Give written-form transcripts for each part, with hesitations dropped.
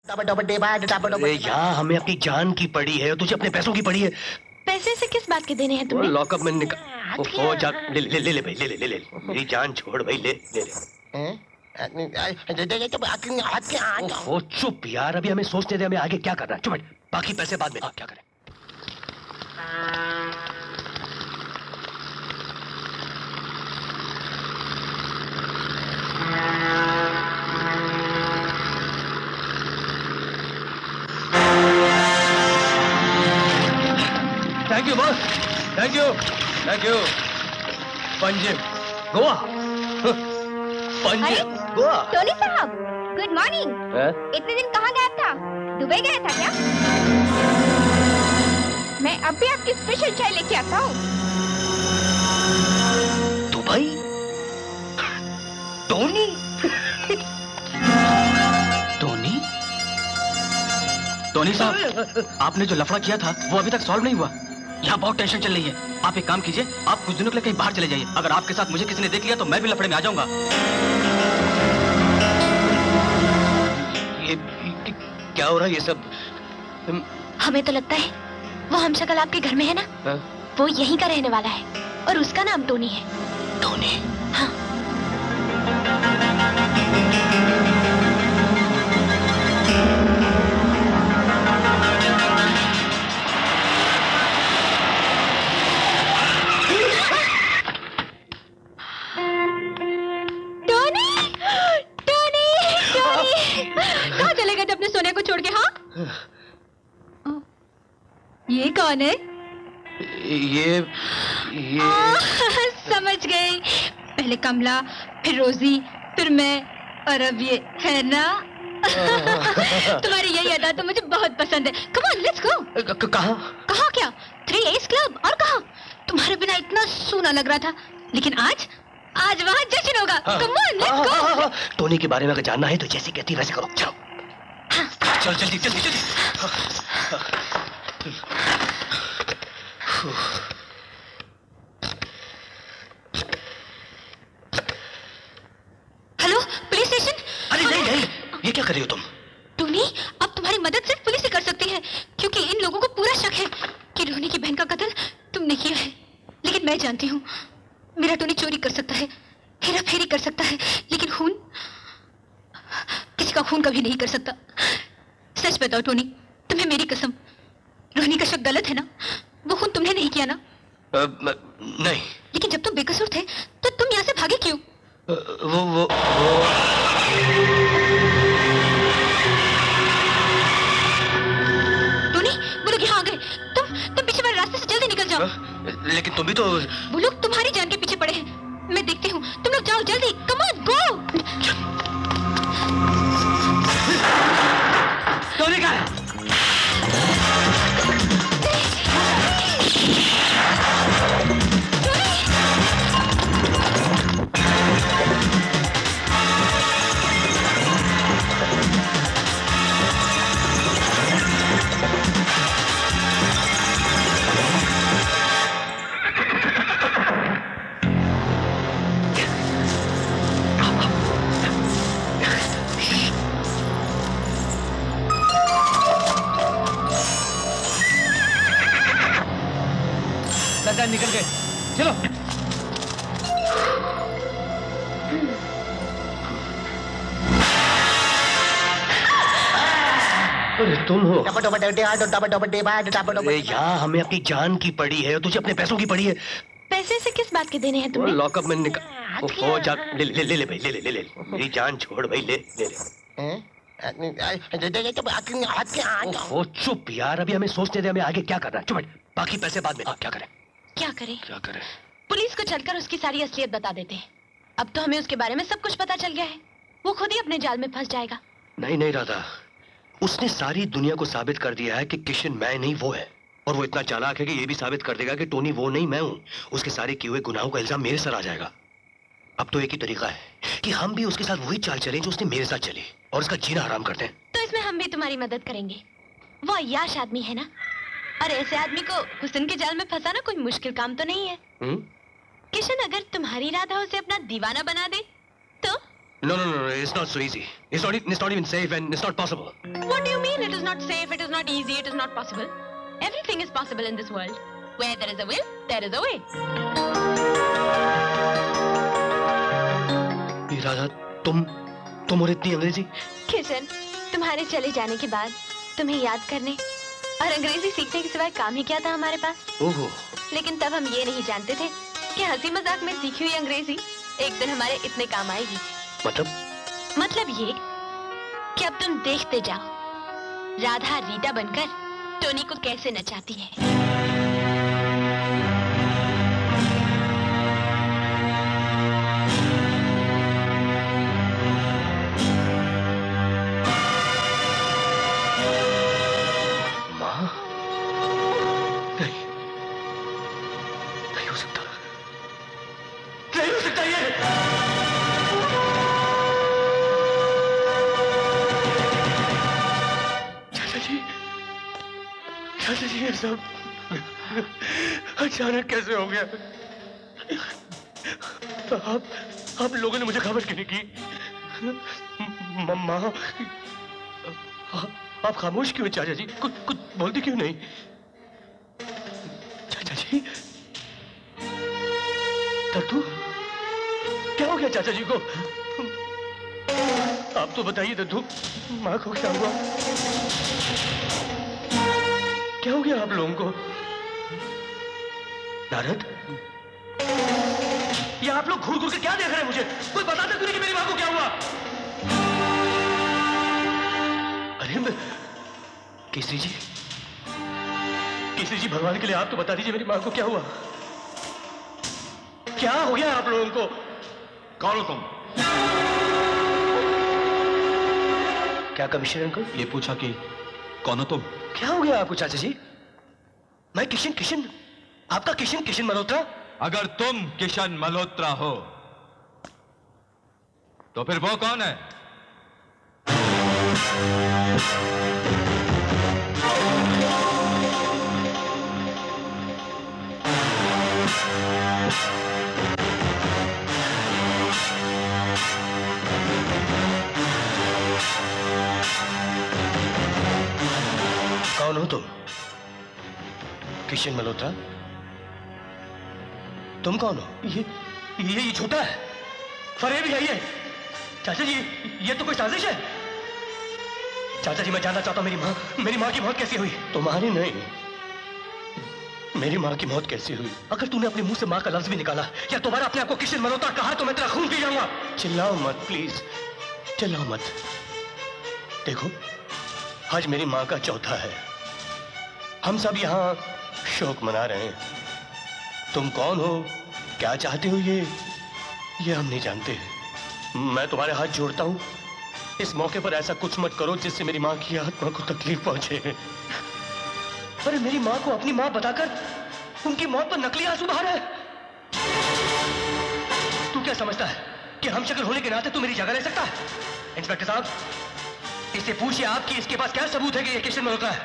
यहाँ हमें अपनी जान की पड़ी है और तुझे अपने पैसों की पड़ी है। पैसे से किस बात के देने हैं तुम्हें? लॉकअप में हो जा, ले ले ले ले भाई, ले ले ले ले मेरी जान छोड़ भाई, ले ले ले। ओ चुप यार, अभी हमें सोचने दे हमें आगे क्या करना है। चुप बैठ, बाकी पैसे बाद में। क्या करें? Thank you boss, thank you, thank you. Panjim Goa, Panjim Goa. Tony साहब, गुड मॉर्निंग। इतने दिन कहाँ गया था? दुबई गया था क्या? मैं अब भी आपकी स्पेशल चाय लेके आता हूँ। दुबई? टोनी? टोनी? टोनी साहब, आपने जो लफड़ा किया था वो अभी तक सॉल्व नहीं हुआ। यहाँ बहुत टेंशन चल रही है। आप एक काम कीजिए, आप कुछ दिनों के लिए कहीं बाहर चले जाइए। अगर आपके साथ मुझे किसी ने देख लिया तो मैं भी लफड़े में आ जाऊंगा। ये क्या हो रहा है ये सब? हमें तो लगता है वो हमशक्ल आपके घर में है ना? वो यहीं का रहने वाला है और उसका नाम टोनी है। टोनी? हाँ। कहाँ चले गए थे अपने सोने को छोड़ के? हाँ, ये कौन है? ये समझ गई। पहले कमला, फिर रोजी, फिर मैं, और अब ये है ना? तुम्हारी यही अदा तो मुझे बहुत पसंद है। Come on, let's go. कहाँ? कहाँ क्या? 3 A's क्लब। और कहाँ? तुम्हारे बिना इतना सूना लग रहा था, लेकिन आज वहाँ जश्न होगा। Come on, let's go. Tony के बारे में अगर जानना है तो जैसे कहती वैसे करो। चलो चलो, जल्दी जल्दी जल्दी। Hello, police station. अरे नहीं नहीं, ये क्या कर रही हो तुम? टोनी, अब तुम्हारी मदद सिर्फ पुलिस ही कर सकती है, क्योंकि इन लोगों को पूरा शक है कि रोनी की बहन का कत्ल तुमने किया है। लेकिन मैं जानती हूँ, मेरा टोनी चोरी कर सकता है, हेरा फेरी कर सकता है, लेकिन खून, किसी का खून कभी नहीं कर सकता। सच बताओ टोनी, तुम्हें मेरी कसम, रोनी का शक गलत है ना? वो खून तुमने नहीं किया ना? नहीं। लेकिन जब तुम बेकसूर थे तो तुम यहाँ से भागे क्यों? वो टोनी, वो लोग यहाँ आ गए। तुम पीछे वाले रास्ते से जल्दी निकल जाओ। लेकिन तुम भी तो। वो लोग तुम्हारी जान के पीछे पड़े हैं। मैं देखती हूँ, तुम लोग जाओ जल्दी। Come on, go. टोनी कहाँ है? निकल गए, चलो। अरे तुम हो? यहाँ हमें अपनी जान की पड़ी है और तुझे अपने पैसों की पड़ी है। पैसे से किस बात के देने हैं तुम्हें? लॉकअप में हो जा, ले ले ले ले भाई, ले ले ले ले मेरी जान छोड़ भाई, ले ले ले। ओ चुप यार, अभी हमें सोचने दे हमें आगे क्या करना है। चुप बैठ, बाकी पैसे बाद में। क्या करें? क्या करें? क्या करें? पुलिस को चलकर उसकी सारी असलियत बता देते हैं। अब तो हमें उसके बारे में सब कुछ पता चल गया है। वो खुद ही अपने जाल में फंस जाएगा। नहीं नहीं राधा, उसने सारी दुनिया को साबित कर दिया है कि किशन मैं नहीं वो है, और वो इतना चालाक है कि ये भी साबित कर देगा कि टोनी वो नहीं मैं हूँ। उसके सारे किए हुए गुनाहों का इल्जाम मेरे सर आ जाएगा। अब तो एक ही तरीका है कि हम भी उसके साथ वही चाल चलें जो उसने मेरे साथ चली, और उसका जीना हराम कर दें। तो इसमें हम भी तुम्हारी मदद करेंगे। वो अय्याश आदमी है ना, और ऐसे आदमी को हुस्न के जाल में फंसाना कोई मुश्किल काम तो नहीं है। किशन अगर तुम्हारी राधा उसे अपना दीवाना बना दे तो No, no, no, no, it's not so easy. It's not even safe and it's not possible. What do you mean it is not safe, it is not easy, it is not possible? Everything is possible in this world. Where there is a will, there is a way. Radha, तुम और इतनी अंग्रेजी? किशन, तुम्हारे चले जाने के बाद तुम्हें याद करने और अंग्रेजी सीखने के सिवाय काम ही क्या था हमारे पास? ओहो। लेकिन तब हम ये नहीं जानते थे कि हंसी मजाक में सीखी हुई अंग्रेजी एक दिन हमारे इतने काम आएगी। मतलब ये कि अब तुम देखते जाओ राधा रीटा बनकर टोनी को कैसे नचाती है। माँ, नहीं, नहीं हो सकता, नहीं हो सकता ये। चाचा जी, ये सब अचानक कैसे हो गया? तो आप लोगों ने मुझे खबर क्यों नहीं की? माँ, आप खामोश क्यों हैं चाचा जी? कुछ बोलते क्यों नहीं? चाचा जी, दद्दू, क्या हो गया चाचा जी को? आप तो बताइए दद्दू, माँ को क्या हुआ? क्या हो गया आप लोगों को? नारद, ये आप लोग घूर घूर के क्या देख रहे हैं मुझे? कोई बताता क्यों नहीं कि मेरी माँ को क्या हुआ? अरे केसरी जी, भगवान के लिए आप तो बता दीजिए मेरी माँ को क्या हुआ? क्या हो गया आप लोगों को? कौन हो तुम? क्या कमिश्नर अंकल? ये पूछा कि कौन हो तुम? क्या हो गया आपको चाचा जी? मैं किशन, आपका किशन मल्होत्रा। अगर तुम किशन मल्होत्रा हो तो फिर वो कौन है? कौन हो तुम? किशन मल्होत्रा, तुम कौन हो? ये झूठा है, फरेब है ये। चाचा जी, ये तो कोई साजिश है। चाचा जी, मैं जानना चाहता हूं मेरी माँ की मौत कैसे हुई? तुम्हारी नहीं, मेरी माँ की मौत कैसे हुई? अगर तूने अपने मुंह से माँ का लफ्ज भी निकाला या दोबारा अपने आप को किशन मल्होत्रा कहा तो मैं तेरा खून पी जाऊंगा। चिल्लाओ मत प्लीज, चिल्लाओ मत। देखो, आज मेरी माँ का चौथा है। हम सब यहाँ शोक मना रहे हैं। तुम कौन हो, क्या चाहते हो, ये हम नहीं जानते। मैं तुम्हारे हाथ जोड़ता हूं, इस मौके पर ऐसा कुछ मत करो जिससे मेरी माँ की आत्मा को तकलीफ पहुंचे। अरे मेरी माँ को अपनी माँ बताकर उनकी मौत पर नकली आंसू बहा रहा है। तू क्या समझता है कि हम शक्ल होने के नाते तू मेरी जगह ले सकता है? इंस्पेक्टर साहब, इससे पूछिए आपकी इसके पास क्या सबूत है कि ये किशन मल्होत्रा है?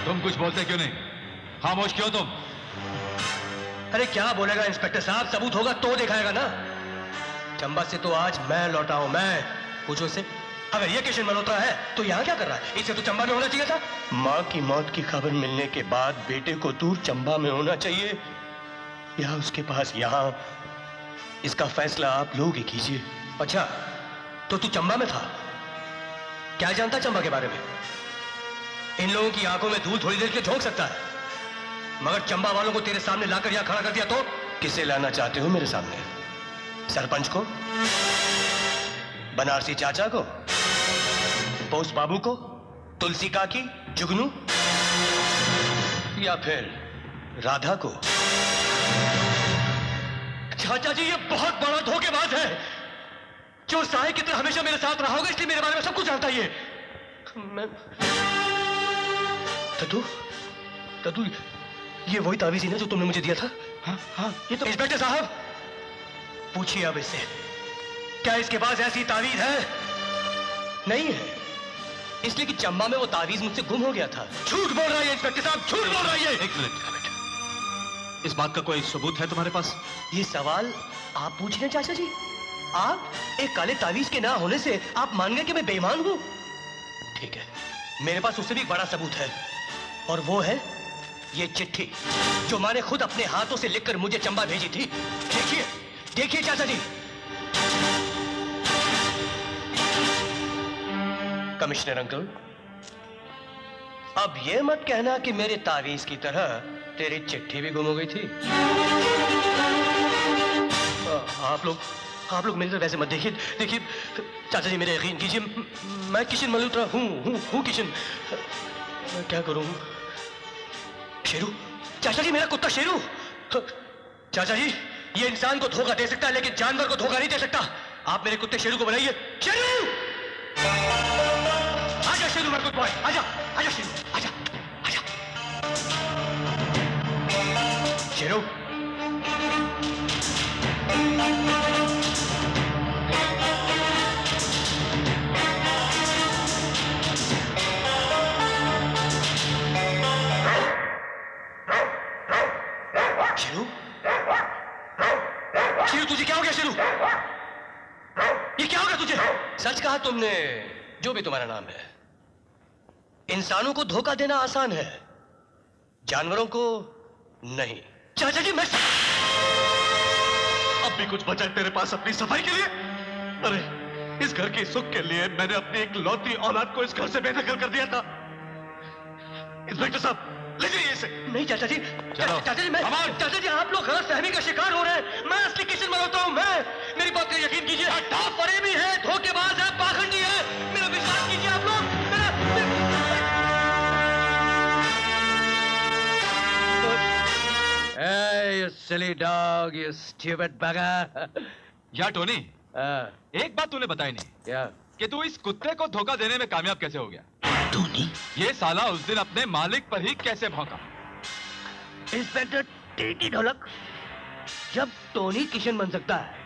तुम कुछ बोलते क्यों नहीं? खामोश क्यों तुम? अरे क्या बोलेगा इंस्पेक्टर साहब, सबूत होगा तो दिखाएगा ना। चंबा से तो आज मैं लौटा हूं, मैं। पूछो से, अगर ये किशन मल्होत्रा है तो यहाँ क्या कर रहा है? इसे तो चंबा में होना चाहिए था। माँ की मौत की खबर मिलने के बाद बेटे को दूर चंबा में होना चाहिए या उसके पास यहाँ? इसका फैसला आप लोग ही कीजिए। अच्छा, तो तू चंबा में था? क्या जानता चंबा के बारे में? इन लोगों की आंखों में धूल थोड़ी देर के झोंक सकता है, मगर चंबा वालों को तेरे सामने लाकर यहां खड़ा कर दिया तो? किसे लाना चाहते हो मेरे सामने? सरपंच को, बनारसी चाचा को, पोस्ट बाबू को, तुलसी काकी, जुगनू, या फिर राधा को? चाचा जी, ये बहुत बड़ा धोखेबाज है। जो साहे की तरह हमेशा मेरे साथ रहा होगा, इसलिए मेरे बारे में सब कुछ जानता है ये। तदू, ये वही तावीज ही ना जो तुमने मुझे दिया था? हाँ, ये तो। इंस्पेक्टर साहब, पूछिए अब इससे, क्या इसके पास ऐसी तावीज है? नहीं है, इसलिए कि चंबा में वो तावीज मुझसे गुम हो गया था। झूठ बोल रहा है इंस्पेक्टर साहब, झूठ बोल रहा है। एक मिनट, इस बात का कोई सबूत है तुम्हारे पास? ये सवाल आप पूछ रहे हैं चाचा जी? आप एक काले तावीज के ना होने से आप मान गए कि मैं बेईमान हूं? ठीक है, मेरे पास उससे भी एक बड़ा सबूत है, और वो है ये चिट्ठी जो माँ ने खुद अपने हाथों से लिखकर मुझे चंबा भेजी थी। देखिए देखिए चाचा जी। कमिश्नर अंकल, अब ये मत कहना कि मेरे तावीज की तरह तेरी चिट्ठी भी गुम हो गई थी। आप लोग मेरी तरफ वैसे मत देखिए। देखिए चाचा जी, मेरे यकीन कीजिए, मैं किशन मल्होत्रा हूँ किशन। मैं क्या करूं? शेरू, चाचा जी, मेरा कुत्ता शेरू। चाचा जी, ये इंसान को धोखा दे सकता है लेकिन जानवर को धोखा नहीं दे सकता। आप मेरे कुत्ते शेरू को बनाइए। शेरू, आजा शेरू, मेरा गुड बॉय, आजा आजा शेरू, आजा आजा। शेरू, शेरू, शेरू, तुझे क्या हो गया? शेरू, ये क्या हो गया तुझे? सच कहा तुमने, जो भी तुम्हारा नाम है। इंसानों को धोखा देना आसान है, जानवरों को नहीं। चाचा जी, मैं अब भी कुछ बचा है तेरे पास अपनी सफाई के लिए? अरे, इस घर के सुख के लिए मैंने अपनी एक लौती औलाद को इस घर से बेदखल कर दिया था। इंस्पेक्टर साहब, ले जाइए इसे। नहीं चाचा जी, चलो। चाचा जी, चाचा जी, आप लोग गलतफहमी का शिकार हो रहे हैं। मैं असली किशन मल्होत्रा हूं। मैं, मेरी बात का यकीन कीजिए। आप फरेबी है, धोखेबाज है, पाखंडी है। मेरा विश्वास कीजिए आप लोग। Hey, you silly dog, you stupid bugger. या टोनी, एक बात तूने बताई नहीं क्या? कि तू इस कुत्ते को धोखा देने में कामयाब कैसे हो गया? टोनी, ये साला उस दिन अपने मालिक पर ही कैसे भौंका? इंस्पेक्टर टीटी ढोलक, जब टोनी किशन बन सकता है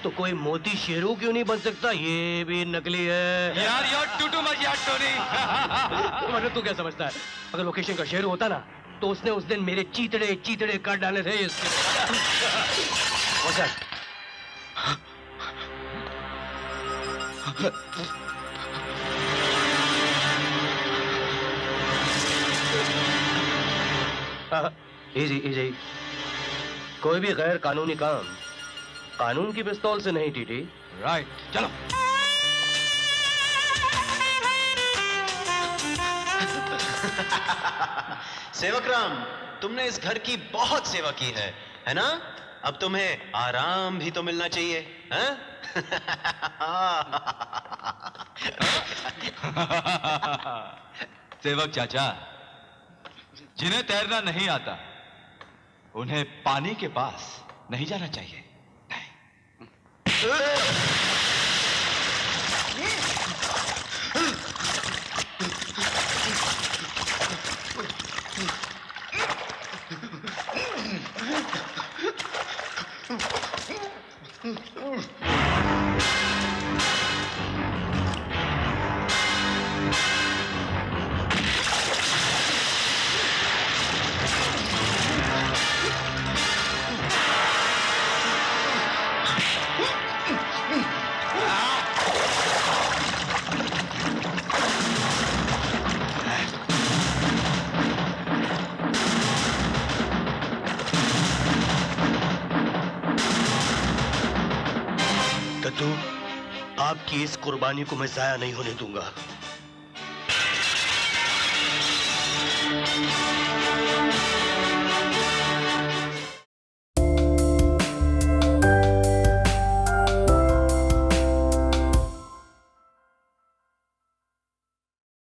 तो कोई मोती शेरू क्यों नहीं बन सकता? ये भी नकली है। यार टू मच यार टोनी। मतलब तू क्या समझता है? अगर वो किशन का शेरू होता ना तो उसने उस दिन मेरे चीतड़े चीतड़े काट डाले थे। इजी इजी, कोई भी गैर कानूनी काम कानून की पिस्तौल से नहीं टीटी। राइट, चलो। सेवक राम, तुमने इस घर की बहुत सेवा की है ना? अब तुम्हें आराम भी तो मिलना चाहिए, हैं? सेवक चाचा, जिन्हें तैरना नहीं आता उन्हें पानी के पास नहीं जाना चाहिए। कद्दू, आपकी इस कुर्बानी को मैं जाया नहीं होने दूंगा।